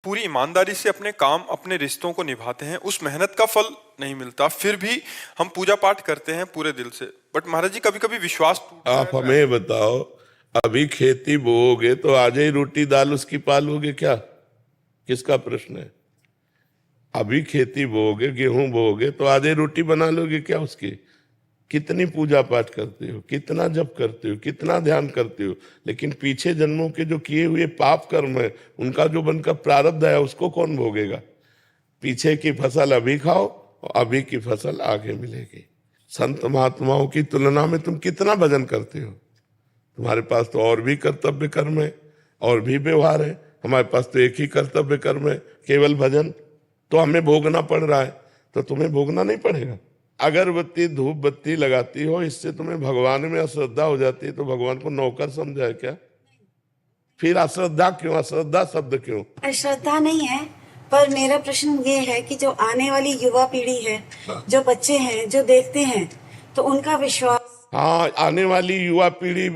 पूरी ईमानदारी से अपने काम अपने रिश्तों को निभाते हैं, उस मेहनत का फल नहीं मिलता, फिर भी हम पूजा पाठ करते हैं पूरे दिल से। बट महाराज जी कभी कभी विश्वास टूटता है आप तो हमें बताओ, अभी खेती बोओगे तो आज ही रोटी दाल उसकी पालोगे क्या? किसका प्रश्न है? अभी खेती बोओगे, गेहूं बोओगे तो आज ही रोटी बना लोगे क्या उसकी? कितनी पूजा पाठ करते हो, कितना जप करते हो, कितना ध्यान करते हो, लेकिन पीछे जन्मों के जो किए हुए पाप कर्म है उनका जो बनकर प्रारब्ध है उसको कौन भोगेगा? पीछे की फसल अभी खाओ और अभी की फसल आगे मिलेगी। संत महात्माओं की तुलना में तुम कितना भजन करते हो? तुम्हारे पास तो और भी कर्तव्य कर्म है, और भी व्यवहार है। हमारे पास तो एक ही कर्तव्य कर्म है, केवल भजन। तो हमें भोगना पड़ रहा है, तो तुम्हें भोगना नहीं पड़ेगा। अगरबत्ती धूप बत्ती लगाती हो, इससे तुम्हें भगवान में अश्रद्धा हो जाती है, तो भगवान को नौकर समझा है क्या? फिर अश्रद्धा क्यों? अश्रद्धा शब्द क्यों? अश्रद्धा नहीं है, पर मेरा प्रश्न ये है कि जो आने वाली युवा पीढ़ी है, जो बच्चे हैं, जो देखते हैं, तो उनका विश्वास। हाँ, आने वाली युवा पीढ़ी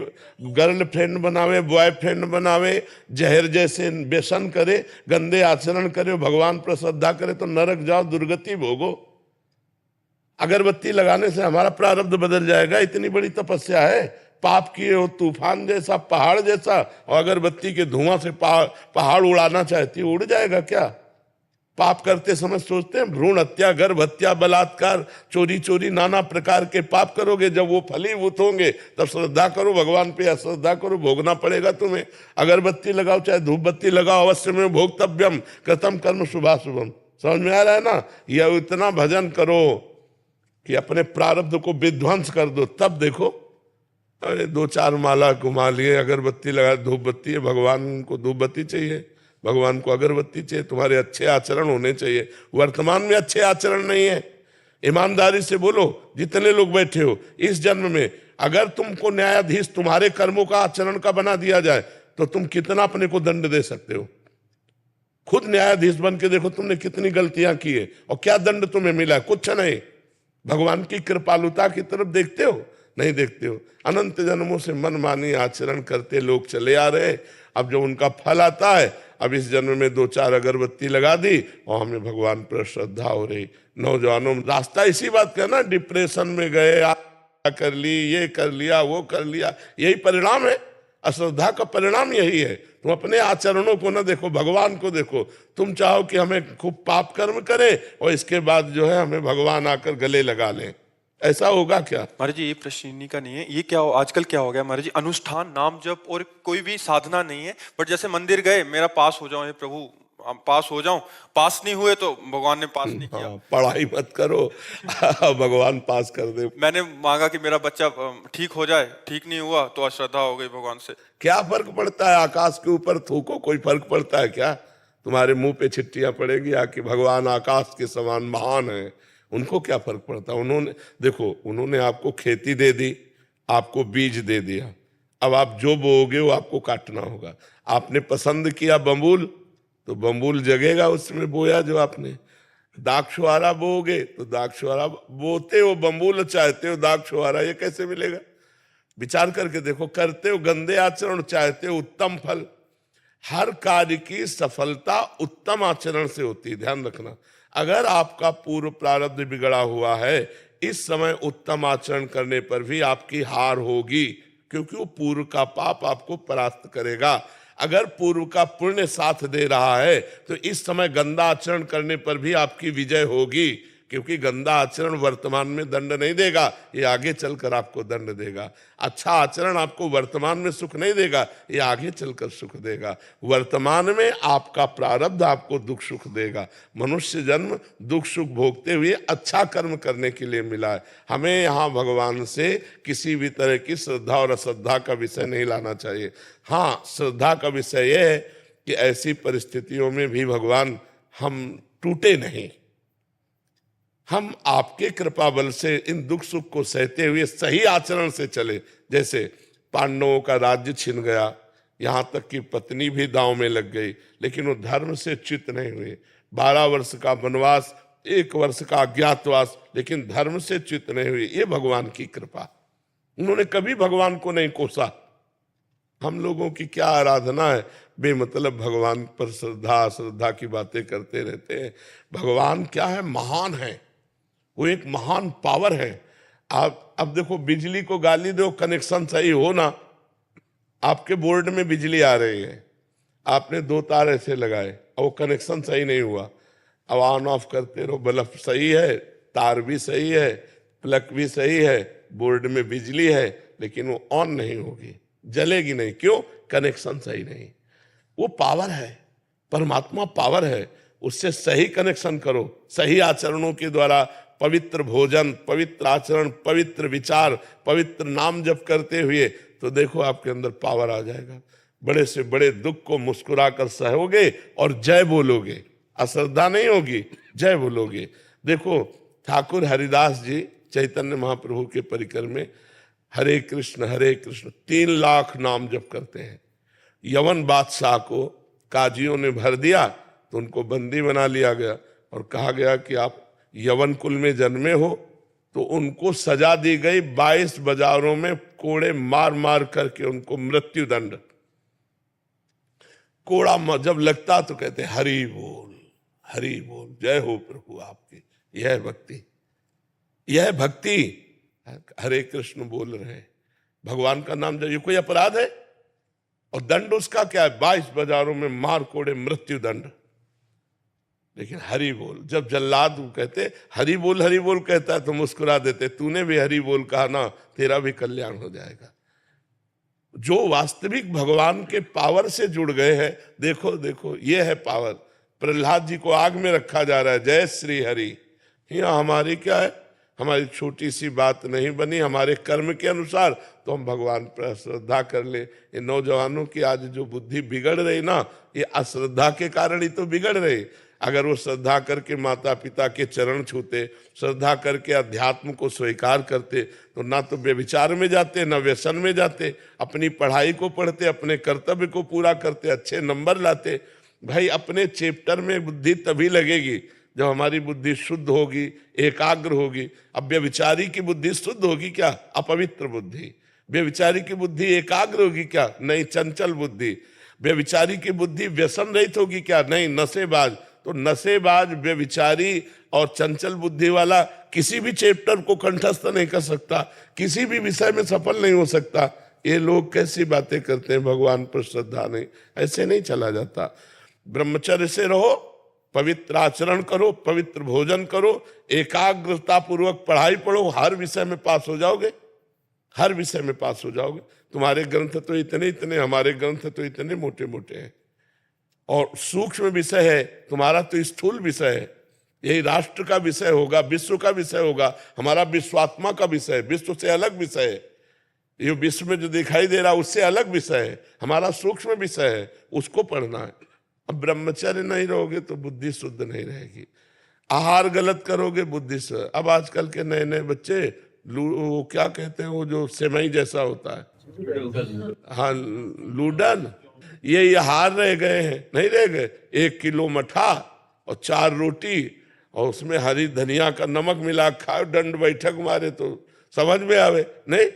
गर्लफ्रेंड बनावे, बॉयफ्रेंड बनावे, जहर जैसे व्यसन करे, गंदे आचरण करे, भगवान पर श्रद्धा करे, तो नरक जाओ, दुर्गति भोगो। अगरबत्ती लगाने से हमारा प्रारब्ध बदल जाएगा? इतनी बड़ी तपस्या है, पाप किए हो तूफान जैसा, पहाड़ जैसा, और अगरबत्ती के धुआं से पहाड़ उड़ाना चाहती, उड़ जाएगा क्या? पाप करते समय सोचते हैं भ्रूण हत्या, गर्भ हत्या, बलात्कार, चोरी चोरी, नाना प्रकार के पाप करोगे। जब वो फलीभूत होंगे तब श्रद्धा करो भगवान पे, अश्रद्धा करो, भोगना पड़ेगा तुम्हें। अगरबत्ती लगाओ चाहे धूप बत्ती लगाओ, अवश्य में भोक्तव्यम कृतम कर्म शुभाशुभम। समझ में आ रहा है ना? यह इतना भजन करो कि अपने प्रारब्ध को विध्वंस कर दो, तब देखो। अरे 2-4 माला घुमा लिए, अगरबत्ती लगा, धूप बत्ती है, भगवान को धूप बत्ती चाहिए, भगवान को अगरबत्ती चाहिए, तुम्हारे अच्छे आचरण होने चाहिए। वर्तमान में अच्छे आचरण नहीं है। ईमानदारी से बोलो, जितने लोग बैठे हो, इस जन्म में अगर तुमको न्यायाधीश तुम्हारे कर्मों का आचरण का बना दिया जाए तो तुम कितना अपने को दंड दे सकते हो? खुद न्यायाधीश बन के देखो तुमने कितनी गलतियां की है और क्या दंड तुम्हें मिला? कुछ नहीं। भगवान की कृपालुता की तरफ देखते हो? नहीं देखते हो। अनंत जन्मों से मनमानी आचरण करते लोग चले आ रहे। अब जो उनका फल आता है, अब इस जन्म में 2-4 अगरबत्ती लगा दी और हमें भगवान पर श्रद्धा हो रही। नौजवानों रास्ता इसी बात का ना, डिप्रेशन में गए, कर ली, ये कर लिया, वो कर लिया, यही परिणाम है। अश्रद्धा का परिणाम यही है। तुम अपने आचरणों को ना देखो, भगवान को देखो। तुम चाहो कि हमें खूब पाप कर्म करे और इसके बाद जो है हमें भगवान आकर गले लगा लें, ऐसा होगा क्या? महाराज जी ये प्रश्न इन्हीं का नहीं है। ये क्या आजकल क्या हो गया महाराज जी, अनुष्ठान नाम जप और कोई भी साधना नहीं है। बट जैसे मंदिर गए, मेरा पास हो जाओ हे प्रभु, हम पास हो जाऊं, पास नहीं हुए तो भगवान ने पास नहीं किया। पढ़ाई मत करो भगवान पास कर दे। मैंने मांगा कि मेरा बच्चा ठीक हो जाए, ठीक नहीं हुआ तो अश्रद्धा हो गई भगवान से। क्या फर्क पड़ता है? आकाश के ऊपर थूको, कोई फर्क पड़ता है क्या? तुम्हारे मुंह पे छिट्टियां पड़ेगी आके, भगवान आकाश के समान महान है, उनको क्या फर्क पड़ता? उन्होंने देखो, उन्होंने आपको खेती दे दी, आपको बीज दे दिया, अब आप जो बोओगे वो आपको काटना होगा। आपने पसंद किया बम्बूल, तो बम्बूल जगेगा उसमें बोया जो आपने। दाक्षुआरा बोओगे तो दाक्षुआरा बोते हो, बम्बूल चाहते हो, दाक्षुआरा ये कैसे मिलेगा? विचार करके देखो। करते हो गंदे आचरण, चाहते हो उत्तम फल। हर कार्य की सफलता उत्तम आचरण से होती है, ध्यान रखना। अगर आपका पूर्व प्रारब्ध बिगड़ा हुआ है, इस समय उत्तम आचरण करने पर भी आपकी हार होगी, क्योंकि वो पूर्व का पाप आपको परास्त करेगा। अगर पूर्व का पुण्य साथ दे रहा है तो इस समय गंदा आचरण करने पर भी आपकी विजय होगी, क्योंकि गंदा आचरण वर्तमान में दंड नहीं देगा, ये आगे चलकर आपको दंड देगा। अच्छा आचरण आपको वर्तमान में सुख नहीं देगा, ये आगे चलकर सुख देगा। वर्तमान में आपका प्रारब्ध आपको दुख सुख देगा। मनुष्य जन्म दुख सुख भोगते हुए अच्छा कर्म करने के लिए मिला है। हमें यहाँ भगवान से किसी भी तरह की श्रद्धा और अश्रद्धा का विषय नहीं लाना चाहिए। हाँ, श्रद्धा का विषय यह है कि ऐसी परिस्थितियों में भी भगवान हम टूटे नहीं, हम आपके कृपा बल से इन दुख सुख को सहते हुए सही आचरण से चले। जैसे पांडवों का राज्य छिन गया, यहाँ तक कि पत्नी भी दांव में लग गई, लेकिन वो धर्म से च्युत नहीं हुए। 12 वर्ष का वनवास, 1 वर्ष का अज्ञातवास, लेकिन धर्म से च्युत नहीं हुए। ये भगवान की कृपा। उन्होंने कभी भगवान को नहीं कोसा। हम लोगों की क्या आराधना है, बेमतलब भगवान पर श्रद्धा श्रद्धा की बातें करते रहते हैं। भगवान क्या है? महान है, वो एक महान पावर है। आप अब देखो, बिजली को गाली दो, कनेक्शन सही हो ना, आपके बोर्ड में बिजली आ रही है, आपने 2 तार ऐसे लगाए और वो कनेक्शन सही नहीं हुआ, अब ऑन ऑफ करते रहो, बल्ब सही है, तार भी सही है, प्लग भी सही है, बोर्ड में बिजली है, लेकिन वो ऑन नहीं होगी, जलेगी नहीं। क्यों? कनेक्शन सही नहीं। वो पावर है, परमात्मा पावर है, उससे सही कनेक्शन करो, सही आचरणों के द्वारा, पवित्र भोजन, पवित्र आचरण, पवित्र विचार, पवित्र नाम जप करते हुए, तो देखो आपके अंदर पावर आ जाएगा। बड़े से बड़े दुख को मुस्कुराकर सहोगे और जय बोलोगे, अश्रद्धा नहीं होगी, जय बोलोगे। देखो ठाकुर हरिदास जी चैतन्य महाप्रभु के परिकर में हरे कृष्ण 3 लाख नाम जप करते हैं। यवन बादशाह को काजियों ने भर दिया तो उनको बंदी बना लिया गया और कहा गया कि आप यवन कुल में जन्मे हो, तो उनको सजा दी गई 22 बाजारों में कोड़े मार मार करके उनको मृत्यु दंड। कोड़ा जब लगता तो कहते हरि बोल, जय हो प्रभु आपकी। यह भक्ति, यह भक्ति। हरे कृष्ण बोल रहे हैं, भगवान का नाम जब, ये कोई अपराध है? और दंड उसका क्या है? 22 बाजारों में मार कोड़े मृत्यु दंड। लेकिन हरि बोल, जब जल्लाद कहते हरि बोल कहता है तो मुस्कुरा देते, तूने भी हरि बोल कहा ना, तेरा भी कल्याण हो जाएगा। जो वास्तविक भगवान के पावर से जुड़ गए हैं, देखो देखो ये है पावर। प्रहलाद जी को आग में रखा जा रहा है, जय श्री हरि। यहाँ हमारी क्या है? हमारी छोटी सी बात नहीं बनी, हमारे कर्म के अनुसार तो हम भगवान पर श्रद्धा कर ले। ये नौजवानों की आज जो बुद्धि बिगड़ रही ना, ये अश्रद्धा के कारण ही तो बिगड़ रही। अगर वो श्रद्धा करके माता पिता के चरण छूते, श्रद्धा करके अध्यात्म को स्वीकार करते, तो ना तो व्यभिचार में जाते, ना व्यसन में जाते, अपनी पढ़ाई को पढ़ते, अपने कर्तव्य को पूरा करते, अच्छे नंबर लाते। भाई अपने चैप्टर में बुद्धि तभी लगेगी जब हमारी बुद्धि शुद्ध होगी, एकाग्र होगी। अब व्यभिचारी की बुद्धि शुद्ध होगी क्या? अपवित्र बुद्धि। व्यभिचारी की बुद्धि एकाग्र होगी क्या? नहीं, चंचल बुद्धि। व्यभिचारी की बुद्धि व्यसन रहित होगी क्या? नहीं, नशेबाज। तो नशेबाज, व्यभिचारी और चंचल बुद्धि वाला किसी भी चैप्टर को कंठस्थ नहीं कर सकता, किसी भी विषय में सफल नहीं हो सकता। ये लोग कैसी बातें करते हैं, भगवान पर श्रद्धा नहीं, ऐसे नहीं चला जाता। ब्रह्मचर्य से रहो, पवित्र आचरण करो, पवित्र भोजन करो, एकाग्रता पूर्वक पढ़ाई पढ़ो, हर विषय में पास हो जाओगे, हर विषय में पास हो जाओगे। तुम्हारे ग्रंथ तो इतने इतने, हमारे ग्रंथ तो इतने मोटे मोटे हैं, और सूक्ष्म विषय है, तुम्हारा तो स्थूल विषय है। यही राष्ट्र का विषय होगा, विश्व का विषय होगा, हमारा विश्वात्मा का विषय है, विश्व से अलग विषय है। ये विश्व में जो दिखाई दे रहा उससे अलग विषय है, हमारा सूक्ष्म विषय है, उसको पढ़ना है। अब ब्रह्मचर्य नहीं रहोगे तो बुद्धि शुद्ध नहीं रहेगी। आहार गलत करोगे, बुद्धि से। अब आजकल के नए नए बच्चे वो क्या कहते हैं, वो जो सेवई जैसा होता है, हाँ लूडन, ये हार रह गए हैं, नहीं रह गए। 1 किलो मठा और 4 रोटी और उसमें हरी धनिया का नमक मिला खाओ, दंड बैठक मारे तो समझ में आवे नहीं।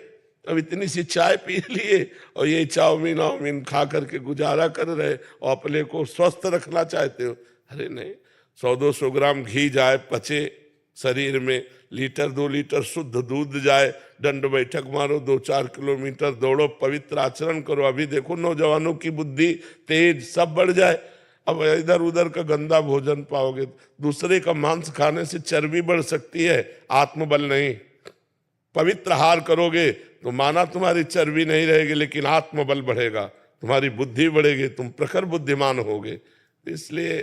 अब इतनी सी चाय पी लिए और ये चाउमीन खा करके गुजारा कर रहे और अपने को स्वस्थ रखना चाहते हो। अरे नहीं, 100-200 ग्राम घी जाए, पचे शरीर में, 1-2 लीटर शुद्ध दूध जाए, दंड बैठक मारो, 2-4 किलोमीटर दौड़ो, पवित्र आचरण करो। अभी देखो नौजवानों की बुद्धि तेज सब बढ़ जाए। अब इधर उधर का गंदा भोजन पाओगे, दूसरे का मांस खाने से चर्बी बढ़ सकती है, आत्मबल नहीं। पवित्र आहार करोगे तो माना तुम्हारी चर्बी नहीं रहेगी, लेकिन आत्मबल बढ़ेगा, तुम्हारी बुद्धि बढ़ेगी, तुम प्रखर बुद्धिमान होगे। इसलिए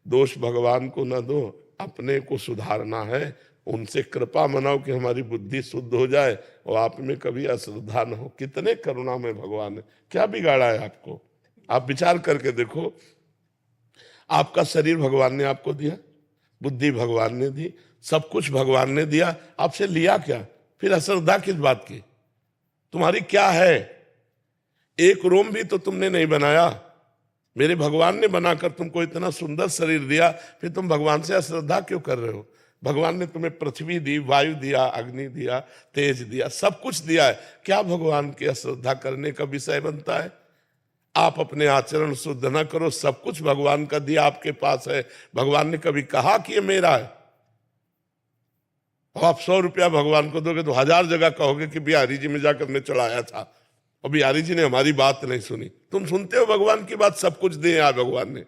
दोष भगवान को न दो, अपने को सुधारना है, उनसे कृपा मनाओ कि हमारी बुद्धि शुद्ध हो जाए और आप में कभी अश्रद्धा न हो। कितने करुणा में भगवान ने क्या बिगाड़ा है आपको? आप विचार करके देखो, आपका शरीर भगवान ने आपको दिया, बुद्धि भगवान ने दी, सब कुछ भगवान ने दिया, आपसे लिया क्या? फिर अश्रद्धा किस बात की? तुम्हारी क्या है? एक रोम भी तो तुमने नहीं बनाया, मेरे भगवान ने बनाकर तुमको इतना सुंदर शरीर दिया, फिर तुम भगवान से अश्रद्धा क्यों कर रहे हो? भगवान ने तुम्हें पृथ्वी दी, वायु दिया, अग्नि दिया, तेज दिया, सब कुछ दिया है। क्या भगवान की अश्रद्धा करने का विषय बनता है? आप अपने आचरण शुद्ध ना करो, सब कुछ भगवान का दिया आपके पास है। भगवान ने कभी कहा कि ये मेरा है? आप 100 रुपया भगवान को दोगे तो 1000 जगह कहोगे कि बिहारी जी में जाकर मैं चढ़ाया था और बिहारी जी ने हमारी बात नहीं सुनी। तुम सुनते हो भगवान की बात, सब कुछ दिया है भगवान ने।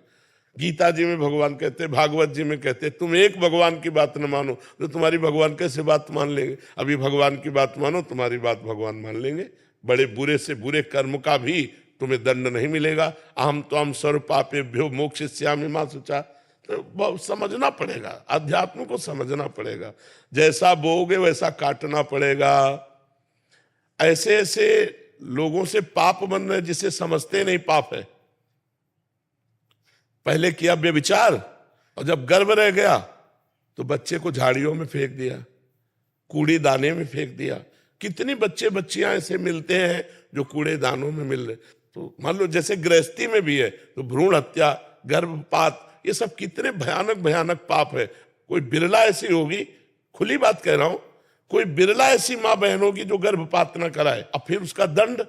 गीता जी में भगवान कहते, भागवत जी में कहते, तुम एक भगवान की बात न मानो तो तुम्हारी भगवान कैसे बात मान लेंगे? अभी भगवान की बात मानो, तुम्हारी बात भगवान मान लेंगे। बड़े बुरे से बुरे कर्म का भी तुम्हें दंड नहीं मिलेगा। अहम त्वं सर्व पापेभ्यो मोक्षयिष्यामि मा शुचा। तो बहुत समझना पड़ेगा, अध्यात्म को समझना पड़ेगा। जैसा बोओगे वैसा काटना पड़ेगा। ऐसे ऐसे लोगों से पाप बन रहे जिसे समझते नहीं पाप है। पहले किया व्यभिचार और जब गर्भ रह गया तो बच्चे को झाड़ियों में फेंक दिया, कूड़े दाने में फेंक दिया। कितनी बच्चे बच्चियां ऐसे मिलते हैं जो कूड़े दानों में मिल रहे। तो मान लो जैसे गृहस्थी में भी है तो भ्रूण हत्या, गर्भपात, ये सब कितने भयानक भयानक पाप है। कोई बिरला ऐसी होगी, खुली बात कह रहा हूं, कोई बिरला ऐसी मां बहन होगी जो गर्भपात न कराए। अब फिर उसका दंड,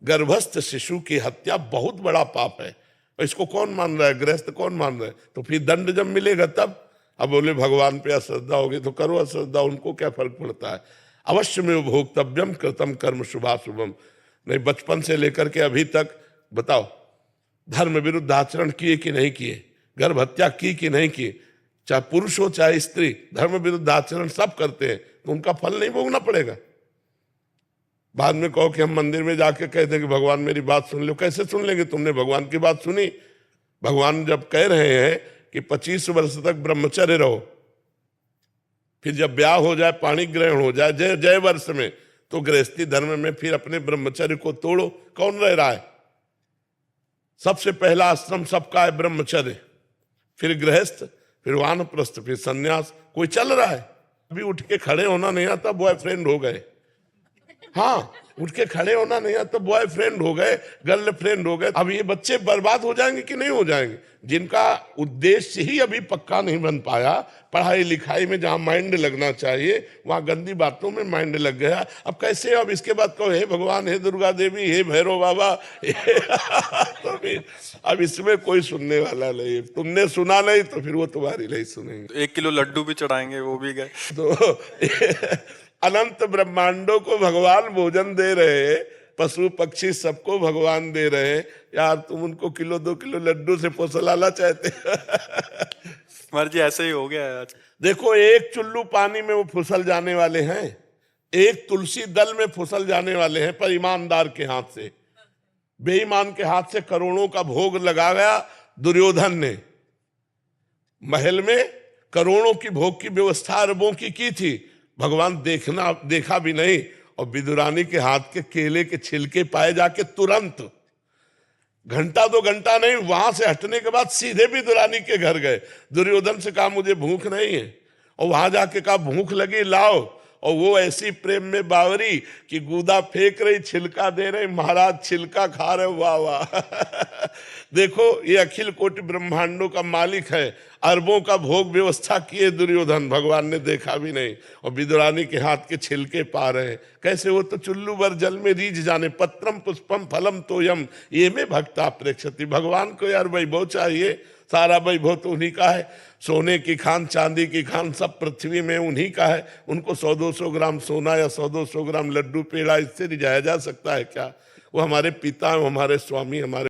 गर्भस्थ शिशु की हत्या बहुत बड़ा पाप है। इसको कौन मान रहा है? गृहस्थ कौन मान रहा है? तो फिर दंड जब मिलेगा तब। अब बोले भगवान पे अश्रद्धा होगी तो करो अश्रद्धा, उनको क्या फर्क पड़ता है। अवश्य में भोक्तव्यम कृतम कर्म शुभाशुभम। नहीं, बचपन से लेकर के अभी तक बताओ, धर्म विरुद्ध आचरण किए कि नहीं किए, गर्भ हत्या की कि नहीं की, चाहे पुरुष हो चाहे स्त्री, धर्म विरुद्ध आचरण सब करते हैं तो उनका फल नहीं भोगना पड़ेगा। बाद में कहो कि हम मंदिर में जाके कह दें कि भगवान मेरी बात सुन लो। कैसे सुन लेंगे? तुमने भगवान की बात सुनी? भगवान जब कह रहे हैं कि 25 वर्ष तक ब्रह्मचर्य रहो, फिर जब ब्याह हो जाए, पाणी ग्रहण हो जाए, जय जय वर्ष में, तो गृहस्थी धर्म में फिर अपने ब्रह्मचर्य को तोड़ो। कौन रह रहा है? सबसे पहला आश्रम सबका है ब्रह्मचर्य, फिर गृहस्थ, फिर वानप्रस्थ, फिर सन्यास। कोई चल रहा है? अभी उठ के खड़े होना नहीं आता, बॉयफ्रेंड हो गए। हाँ, उठ के खड़े होना नहीं आता, बॉयफ्रेंड हो गए, गर्लफ्रेंड हो गए। अब ये बच्चे बर्बाद हो जाएंगे कि नहीं हो जाएंगे? जिनका उद्देश्य ही अभी पक्का नहीं बन पाया, पढ़ाई लिखाई में जहां माइंड लगना चाहिए वहां गंदी बातों में माइंड लग गया। अब कैसे? अब इसके बाद कहो हे भगवान, हे दुर्गा देवी, हे भैरव बाबा। तो फिर अब इसमें कोई सुनने वाला नहीं। तुमने सुना नहीं तो फिर वो तुम्हारी नहीं सुनेंगे। 1 किलो लड्डू भी चढ़ाएंगे, वो भी गए। तो अनंत ब्रह्मांडों को भगवान भोजन दे रहे, पशु पक्षी सबको भगवान दे रहे। यार तुम उनको किलो 2 किलो लड्डू से फुसलाना चाहते। महाराज जी ऐसे ही हो गया है आज। देखो, एक चुल्लू पानी में वो फुसल जाने वाले हैं, एक तुलसी दल में फुसल जाने वाले हैं, पर ईमानदार के हाथ से। बेईमान के हाथ से करोड़ों का भोग लगा गया दुर्योधन ने। महल में करोड़ों की भोग की व्यवस्था अरबों की थी, भगवान देखा भी नहीं। और विदुरानी के हाथ के केले के छिलके पाए जाके तुरंत, घंटा 2 घंटा नहीं, वहां से हटने के बाद सीधे विदुरानी के घर गए। दुर्योधन से कहा मुझे भूख नहीं है, और वहां जाके कहा भूख लगी लाओ। और वो ऐसी प्रेम में बावरी कि गूदा फेंक रही, छिलका दे रही, महाराज छिलका खा रहे। वाह वाह। देखो, ये अखिल कोटि ब्रह्मांडों का मालिक है, अरबों का भोग व्यवस्था किए दुर्योधन, भगवान ने देखा भी नहीं। और विदुरानी के हाथ के छिलके पा रहे हैं। कैसे? वो तो चुल्लू भर जल में रीझ जाने। पत्रम पुष्पम फलम तोयम ये में भक्ता प्रेक्षति। भगवान को यार वैभव चाहिए, सारा वैभव तो उन्हीं का है। सोने की खान, चांदी की खान, सब पृथ्वी में उन्हीं का है। उनको 100-200 ग्राम सोना या 100-200 ग्राम लड्डू पेड़ा इससे रिझाया जा सकता है क्या? वो हमारे पिता, हमारे स्वामी, हमारे